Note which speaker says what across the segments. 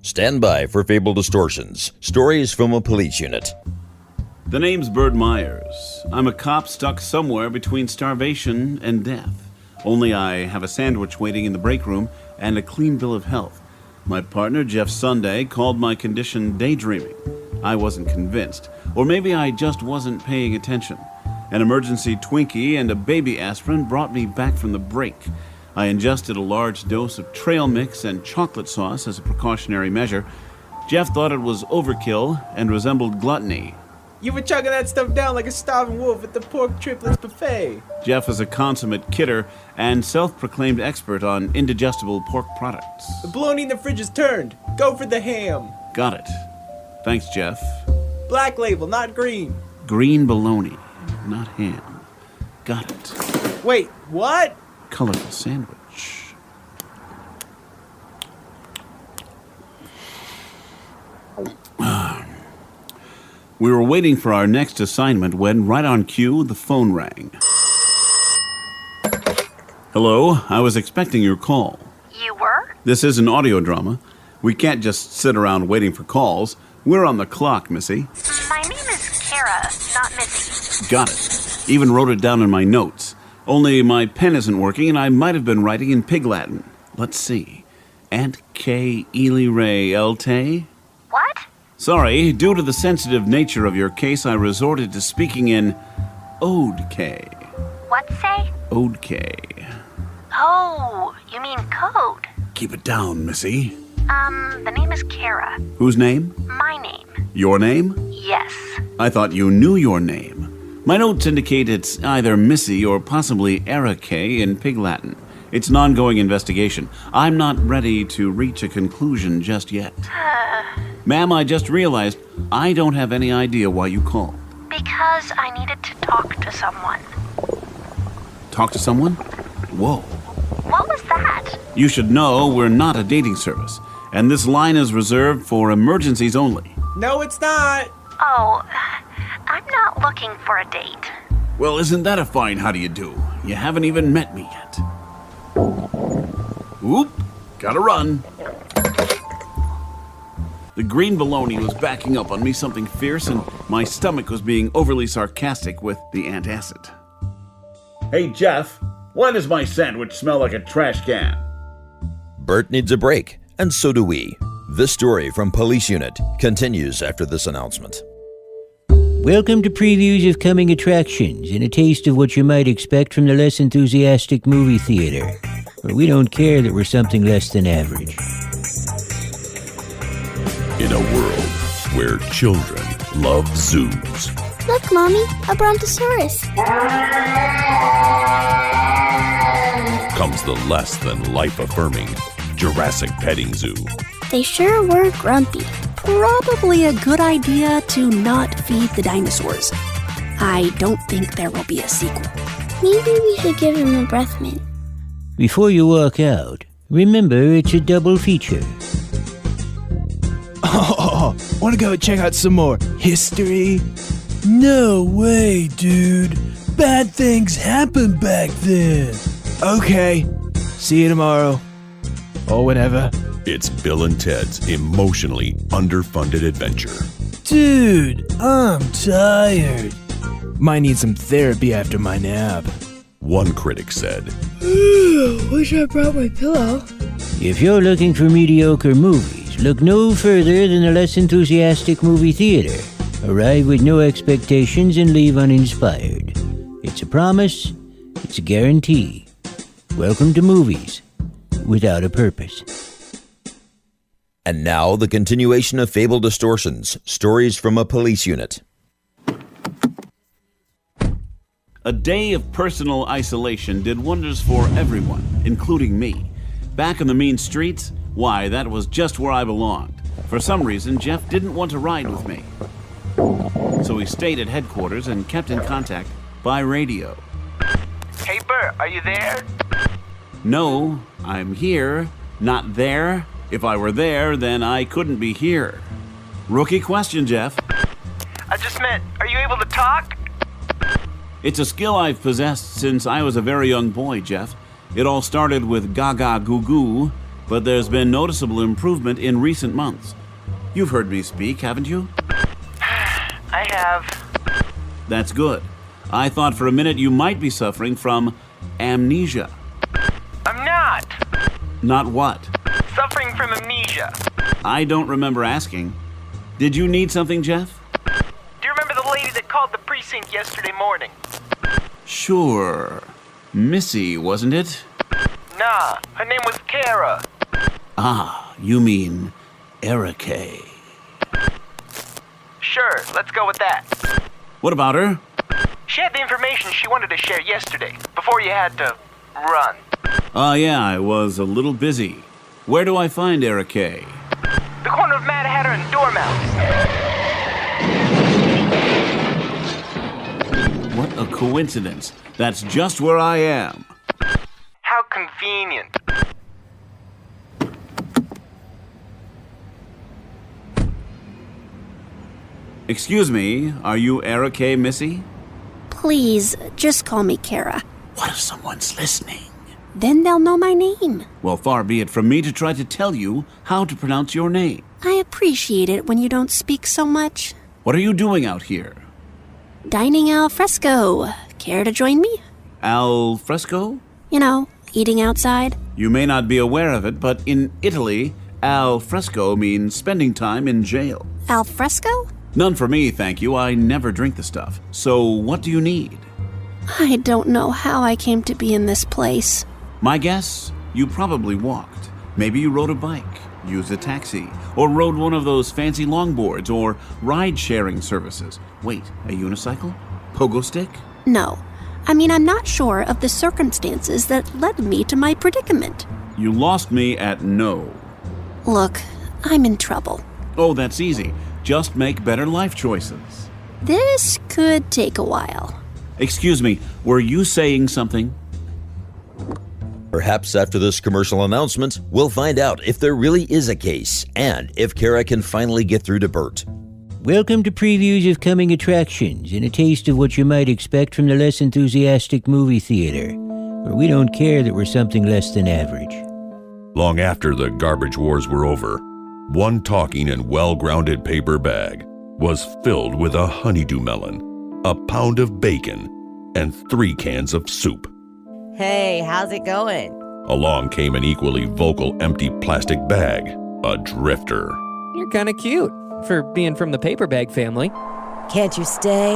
Speaker 1: Stand by for Fable Distortions, stories from a police unit.
Speaker 2: The name's Bert Myers. I'm a cop stuck somewhere between starvation and death. Only I have a sandwich waiting in the break room and a clean bill of health. My partner, Jeff Sunday, called my condition daydreaming. I wasn't convinced. Or maybe I just wasn't paying attention. An emergency Twinkie and a baby aspirin brought me back from the break. I ingested a large dose of trail mix and chocolate sauce as a precautionary measure. Jeff thought it was overkill and resembled gluttony.
Speaker 3: You were chugging that stuff down like a starving wolf at the pork triplets buffet.
Speaker 2: Jeff is a consummate kidder and self-proclaimed expert on indigestible pork products.
Speaker 3: The bologna in the fridge is turned. Go for the ham.
Speaker 2: Got it. Thanks, Jeff.
Speaker 3: Black label, not green.
Speaker 2: Green bologna, not ham. Got it.
Speaker 3: Wait, what?
Speaker 2: Colorful sandwich. We were waiting for our next assignment when, right on cue, the phone rang. Hello, I was expecting your call.
Speaker 4: You were?
Speaker 2: This is an audio drama. We can't just sit around waiting for calls. We're on the clock, Missy.
Speaker 4: My name is Kara, not Missy.
Speaker 2: Got it. Even wrote it down in my notes. Only my pen isn't working and I might have been writing in Pig Latin. Let's see. Ant K Ely Ray Elte?
Speaker 4: What?
Speaker 2: Sorry, due to the sensitive nature of your case, I resorted to speaking in Ode K.
Speaker 4: What say?
Speaker 2: Ode K.
Speaker 4: Oh, you mean code.
Speaker 2: Keep it down, Missy.
Speaker 4: The name is Kara.
Speaker 2: Whose name?
Speaker 4: My name.
Speaker 2: Your name?
Speaker 4: Yes.
Speaker 2: I thought you knew your name. My notes indicate it's either Missy or possibly Era K in Pig Latin. It's an ongoing investigation. I'm not ready to reach a conclusion just yet. Ma'am, I just realized I don't have any idea why you called.
Speaker 4: Because I needed to talk to someone.
Speaker 2: Talk to someone? Whoa.
Speaker 4: What was that?
Speaker 2: You should know we're not a dating service, and this line is reserved for emergencies only.
Speaker 3: No, it's not.
Speaker 4: Oh, I'm not looking for a date.
Speaker 2: Well, isn't that a fine how do you do? You haven't even met me yet. Oop, gotta run. The green bologna was backing up on me something fierce, and my stomach was being overly sarcastic with the antacid. Hey, Jeff, why does my sandwich smell like a trash can?
Speaker 1: Bert needs a break, and so do we. This story from Police Unit continues after this announcement.
Speaker 5: Welcome to previews of coming attractions and a taste of what you might expect from the less enthusiastic movie theater, where we don't care that we're something less than average.
Speaker 6: In a world where children love zoos.
Speaker 7: Look, Mommy, a brontosaurus.
Speaker 6: Comes the less than life-affirming Jurassic Petting Zoo.
Speaker 7: They sure were grumpy.
Speaker 8: Probably a good idea to not feed the dinosaurs. I don't think there will be a sequel.
Speaker 7: Maybe we should give him a breath mint.
Speaker 5: Before you walk out, remember it's a double feature.
Speaker 9: Oh, wanna go check out some more history? No way, dude. Bad things happened back then. Okay, see you tomorrow. Or whenever.
Speaker 6: It's Bill and Ted's emotionally underfunded adventure.
Speaker 9: Dude, I'm tired. Might need some therapy after my nap.
Speaker 6: One critic said,
Speaker 7: Wish I brought my pillow.
Speaker 5: If you're looking for mediocre movies, look no further than the less enthusiastic movie theater. Arrive with no expectations and leave uninspired. It's a promise, it's a guarantee. Welcome to movies without a purpose.
Speaker 1: And now the continuation of Fable Distortions, stories from a police unit.
Speaker 2: A day of personal isolation did wonders for everyone, including me. Back in the mean streets, why, that was just where I belonged. For some reason, Jeff didn't want to ride with me. So he stayed at headquarters and kept in contact by radio.
Speaker 10: Hey, Bert, are you there?
Speaker 2: No, I'm here, not there. If I were there, then I couldn't be here. Rookie question, Jeff.
Speaker 10: I just meant, are you able to talk?
Speaker 2: It's a skill I've possessed since I was a very young boy, Jeff. It all started with Gaga Goo Goo, but there's been noticeable improvement in recent months. You've heard me speak, haven't you?
Speaker 10: I have.
Speaker 2: That's good. I thought for a minute you might be suffering from amnesia.
Speaker 10: I'm not.
Speaker 2: Not what?
Speaker 10: Suffering from amnesia.
Speaker 2: I don't remember asking. Did you need something, Jeff?
Speaker 10: Do you remember the lady that called the precinct yesterday morning?
Speaker 2: Sure. Missy, wasn't it?
Speaker 10: Nah, her name was Kara.
Speaker 2: Ah, you mean Erica.
Speaker 10: Sure, let's go with that.
Speaker 2: What about her?
Speaker 10: She had the information she wanted to share yesterday, before you had to run.
Speaker 2: Yeah, I was a little busy. Where do I find Erica?
Speaker 10: The corner of Mad Hatter and Dormouse.
Speaker 2: What a coincidence. That's just where I am.
Speaker 10: How convenient.
Speaker 2: Excuse me, are you Erica, Missy?
Speaker 8: Please, just call me Kara.
Speaker 2: What if someone's listening?
Speaker 8: Then they'll know my name.
Speaker 2: Well, far be it from me to try to tell you how to pronounce your name.
Speaker 8: I appreciate it when you don't speak so much.
Speaker 2: What are you doing out here?
Speaker 8: Dining al fresco. Care to join me?
Speaker 2: Al fresco?
Speaker 8: You know, eating outside.
Speaker 2: You may not be aware of it, but in Italy, al fresco means spending time in jail.
Speaker 8: Al fresco?
Speaker 2: None for me, thank you. I never drink the stuff. So what do you need?
Speaker 8: I don't know how I came to be in this place.
Speaker 2: My guess? You probably walked. Maybe you rode a bike, used a taxi, or rode one of those fancy longboards or ride-sharing services. Wait, a unicycle? Pogo stick?
Speaker 8: No. I mean, I'm not sure of the circumstances that led me to my predicament.
Speaker 2: You lost me at no.
Speaker 8: Look, I'm in trouble.
Speaker 2: Oh, that's easy. Just make better life choices.
Speaker 8: This could take a while.
Speaker 2: Excuse me, were you saying something?
Speaker 1: Perhaps after this commercial announcement, we'll find out if there really is a case and if Kara can finally get through to Bert.
Speaker 5: Welcome to previews of coming attractions and a taste of what you might expect from the less enthusiastic movie theater, where we don't care that we're something less than average.
Speaker 6: Long after the garbage wars were over, one talking and well-grounded paper bag was filled with a honeydew melon, a pound of bacon, and 3 cans of soup.
Speaker 11: Hey, how's it going?
Speaker 6: Along came an equally vocal empty plastic bag, a drifter.
Speaker 12: You're kind of cute for being from the paper bag family.
Speaker 11: Can't you stay?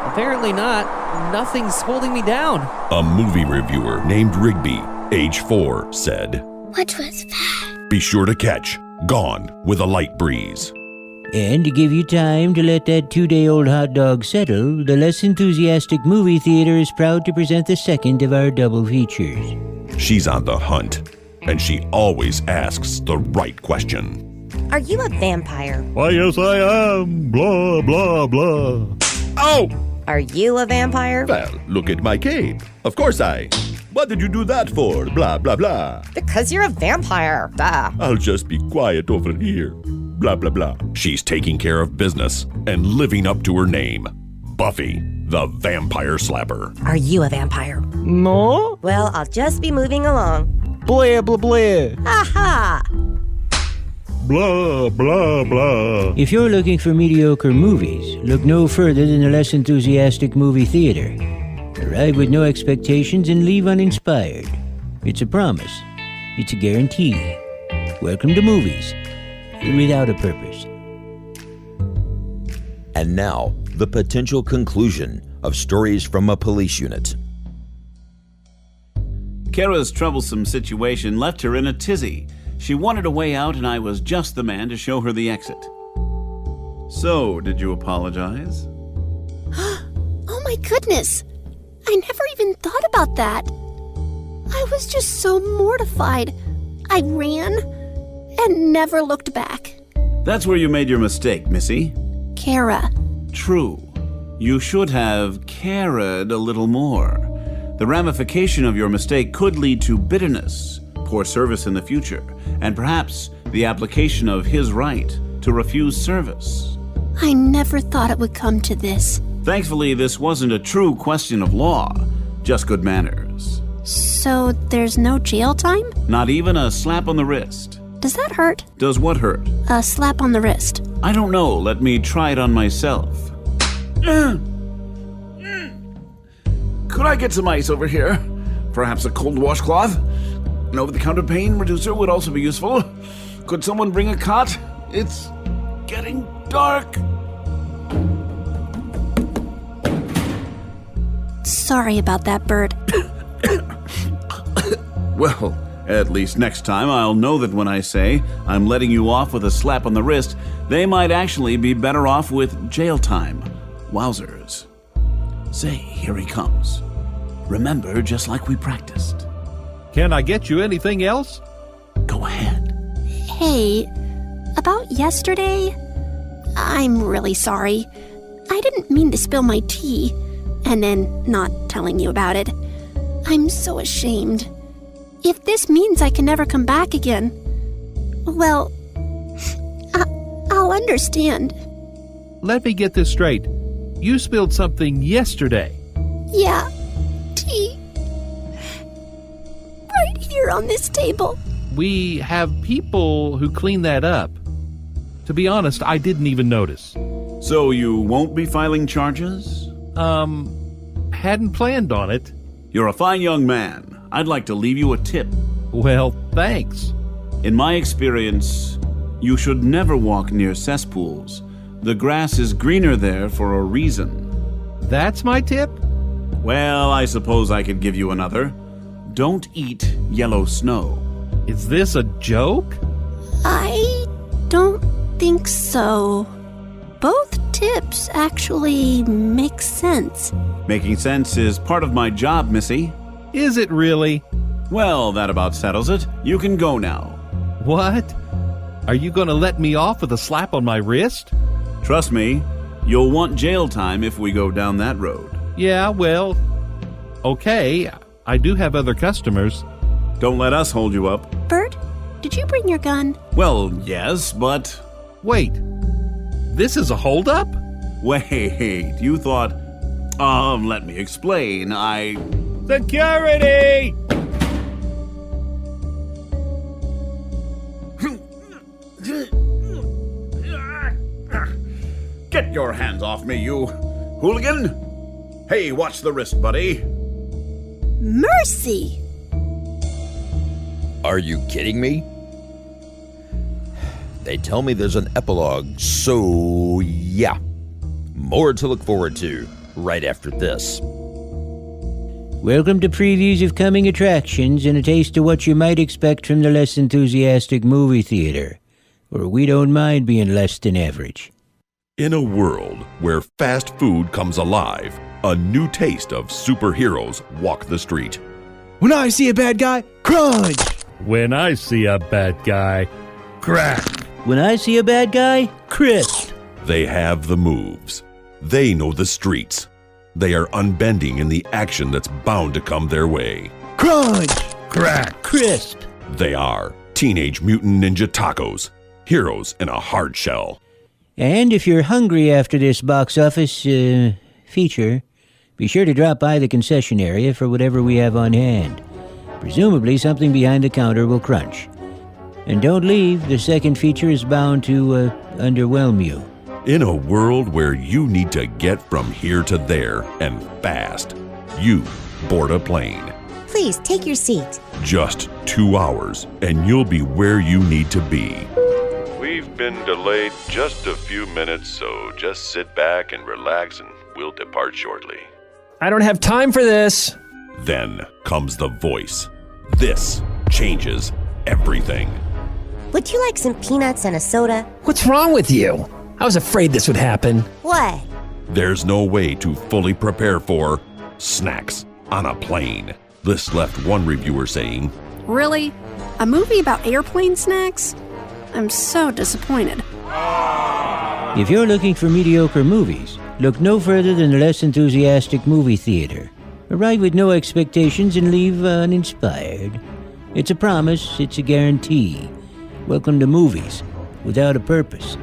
Speaker 12: Apparently not. Nothing's holding me down.
Speaker 6: A movie reviewer named Rigby, age 4, said,
Speaker 7: What was that?
Speaker 6: Be sure to catch Gone with a Light Breeze.
Speaker 5: And to give you time to let that 2-day-old hot dog settle, the less enthusiastic movie theater is proud to present the second of our double features.
Speaker 6: She's on the hunt, and she always asks the right question.
Speaker 11: Are you a vampire?
Speaker 6: Why, yes, I am. Blah, blah, blah. Oh!
Speaker 11: Are you a vampire?
Speaker 6: Well, look at my cape. Of course I. What did you do that for? Blah, blah, blah.
Speaker 11: Because you're a vampire. Duh.
Speaker 6: I'll just be quiet over here. Blah, blah, blah. She's taking care of business and living up to her name. Buffy, the Vampire Slapper.
Speaker 11: Are you a vampire?
Speaker 3: No.
Speaker 11: Well, I'll just be moving along.
Speaker 3: Blah, blah, blah.
Speaker 11: Aha!
Speaker 6: Blah, blah, blah.
Speaker 5: If you're looking for mediocre movies, look no further than the less enthusiastic movie theater. Arrive with no expectations and leave uninspired. It's a promise. It's a guarantee. Welcome to movies without a purpose.
Speaker 1: And now, the potential conclusion of Stories from a Police Unit.
Speaker 2: Kara's troublesome situation left her in a tizzy. She wanted a way out, and I was just the man to show her the exit. So, did you apologize?
Speaker 8: Oh my goodness! I never even thought about that. I was just so mortified. I ran and never looked back.
Speaker 2: That's where you made your mistake, Missy.
Speaker 8: Kara.
Speaker 2: True. You should have cared a little more. The ramification of your mistake could lead to bitterness, poor service in the future, and perhaps the application of his right to refuse service.
Speaker 8: I never thought it would come to this.
Speaker 2: Thankfully, this wasn't a true question of law, just good manners.
Speaker 8: So there's no jail time?
Speaker 2: Not even a slap on the wrist.
Speaker 8: Does that hurt?
Speaker 2: Does what hurt?
Speaker 8: A slap on the wrist.
Speaker 2: I don't know. Let me try it on myself. Could I get some ice over here? Perhaps a cold washcloth? An over-the-counter pain reducer would also be useful. Could someone bring a cot? It's getting dark.
Speaker 8: Sorry about that, Bert.
Speaker 2: Well, at least next time I'll know that when I say I'm letting you off with a slap on the wrist, they might actually be better off with jail time. Wowzers. Say, here he comes. Remember, just like we practiced.
Speaker 13: Can I get you anything else?
Speaker 2: Go ahead.
Speaker 8: Hey, about yesterday, I'm really sorry. I didn't mean to spill my tea, and then not telling you about it. I'm so ashamed. If this means I can never come back again, well, I'll understand.
Speaker 13: Let me get this straight. You spilled something yesterday.
Speaker 8: Yeah, tea. Right here on this table.
Speaker 13: We have people who clean that up. To be honest, I didn't even notice.
Speaker 2: So you won't be filing charges?
Speaker 13: Hadn't planned on it.
Speaker 2: You're a fine young man. I'd like to leave you a tip.
Speaker 13: Well, thanks.
Speaker 2: In my experience, you should never walk near cesspools. The grass is greener there for a reason.
Speaker 13: That's my tip?
Speaker 2: Well, I suppose I could give you another. Don't eat yellow snow.
Speaker 13: Is this a joke?
Speaker 8: I don't think so. Both tips actually make sense.
Speaker 2: Making sense is part of my job, Missy.
Speaker 13: Is it really?
Speaker 2: Well, that about settles it. You can go now.
Speaker 13: What? Are you going to let me off with a slap on my wrist?
Speaker 2: Trust me, you'll want jail time if we go down that road.
Speaker 13: Yeah, well, okay. I do have other customers.
Speaker 2: Don't let us hold you up.
Speaker 8: Bert, did you bring your gun?
Speaker 2: Well, yes, but...
Speaker 13: Wait, this is a holdup?
Speaker 2: Wait, you thought... let me explain.
Speaker 13: Security!
Speaker 2: Get your hands off me, you hooligan! Hey, watch the wrist, buddy.
Speaker 8: Mercy!
Speaker 1: Are you kidding me? They tell me there's an epilogue, so yeah. More to look forward to right after this.
Speaker 5: Welcome to previews of coming attractions and a taste of what you might expect from the less enthusiastic movie theater, where we don't mind being less than average.
Speaker 6: In a world where fast food comes alive, a new taste of superheroes walk the street.
Speaker 9: When I see a bad guy, crunch!
Speaker 13: When I see a bad guy, crack!
Speaker 5: When I see a bad guy, crisp!
Speaker 6: They have the moves. They know the streets. They are unbending in the action that's bound to come their way.
Speaker 9: Crunch!
Speaker 13: Crack!
Speaker 5: Crisp!
Speaker 6: They are Teenage Mutant Ninja Tacos, heroes in a hard shell.
Speaker 5: And if you're hungry after this box office feature, be sure to drop by the concession area for whatever we have on hand. Presumably something behind the counter will crunch. And don't leave, the second feature is bound to underwhelm you.
Speaker 6: In a world where you need to get from here to there and fast, you board a plane.
Speaker 11: Please take your seat.
Speaker 6: Just 2 hours and you'll be where you need to be.
Speaker 14: We've been delayed just a few minutes, so just sit back and relax and we'll depart shortly.
Speaker 3: I don't have time for this.
Speaker 6: Then comes the voice. This changes everything.
Speaker 11: Would you like some peanuts and a soda?
Speaker 3: What's wrong with you? I was afraid this would happen.
Speaker 11: What?
Speaker 6: There's no way to fully prepare for snacks on a plane. This left one reviewer saying,
Speaker 8: Really? A movie about airplane snacks? I'm so disappointed.
Speaker 5: If you're looking for mediocre movies, look no further than the less enthusiastic movie theater. Arrive with no expectations and leave uninspired. It's a promise, it's a guarantee. Welcome to movies without a purpose.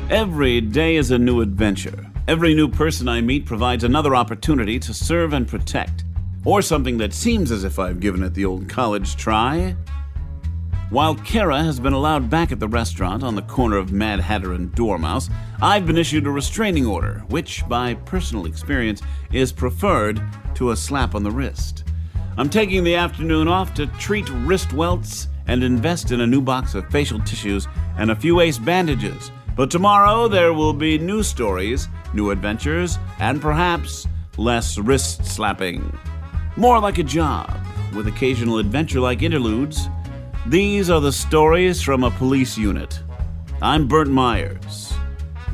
Speaker 2: Every day is a new adventure. Every new person I meet provides another opportunity to serve and protect, or something that seems as if I've given it the old college try. While Kara has been allowed back at the restaurant on the corner of Mad Hatter and Dormouse, I've been issued a restraining order, which, by personal experience, is preferred to a slap on the wrist. I'm taking the afternoon off to treat wrist welts and invest in a new box of facial tissues and a few ace bandages. But tomorrow there will be new stories, new adventures, and perhaps less wrist slapping. More like a job, with occasional adventure-like interludes. These are the stories from a police unit. I'm Burt Myers.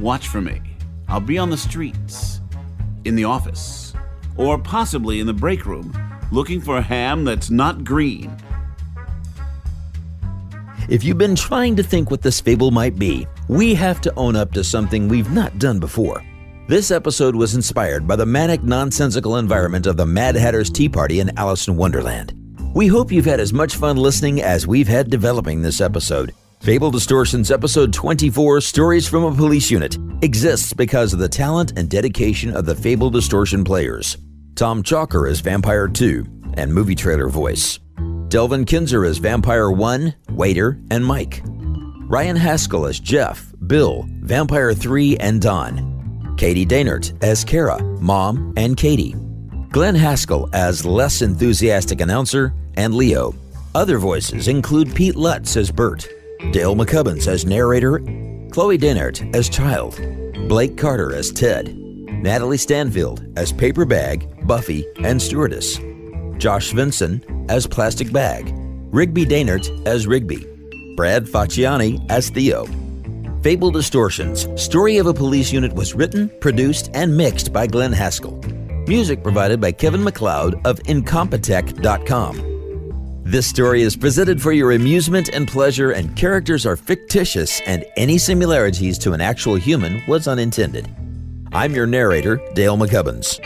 Speaker 2: Watch for me. I'll be on the streets, in the office, or possibly in the break room, looking for a ham that's not green.
Speaker 1: If you've been trying to think what this fable might be, we have to own up to something we've not done before. This episode was inspired by the manic, nonsensical environment of the Mad Hatter's Tea Party in Alice in Wonderland. We hope you've had as much fun listening as we've had developing this episode. Fable Distortion's episode 24, Stories from a Police Unit, exists because of the talent and dedication of the Fable Distortion players. Tom Chalker as Vampire 2 and movie trailer voice. Delvin Kinser as Vampire 1, Waiter, and Mike. Ryan Hascall as Jeff, Bill, Vampire 3, and Don. Katie Daynert as Kara, Mom, and Katie. Glenn Hascall as less enthusiastic announcer, and Leo. Other voices include Pete Lutz as Bert, Dale McCubbins as narrator, Chloe Daynert as Child, Blake Carter as Ted, Natalie Stanfield as Paper Bag, Buffy, and Stewardess, Josh Vinson as Plastic Bag, Rigby Daynert as Rigby, Brad Facciani as Theo. Fable Distortion's Story of a Police Unit was written, produced, and mixed by Glenn Hascall. Music provided by Kevin MacLeod of Incompetech.com. This story is presented for your amusement and pleasure, and characters are fictitious, and any similarities to an actual human was unintended. I'm your narrator, Dale McCubbins.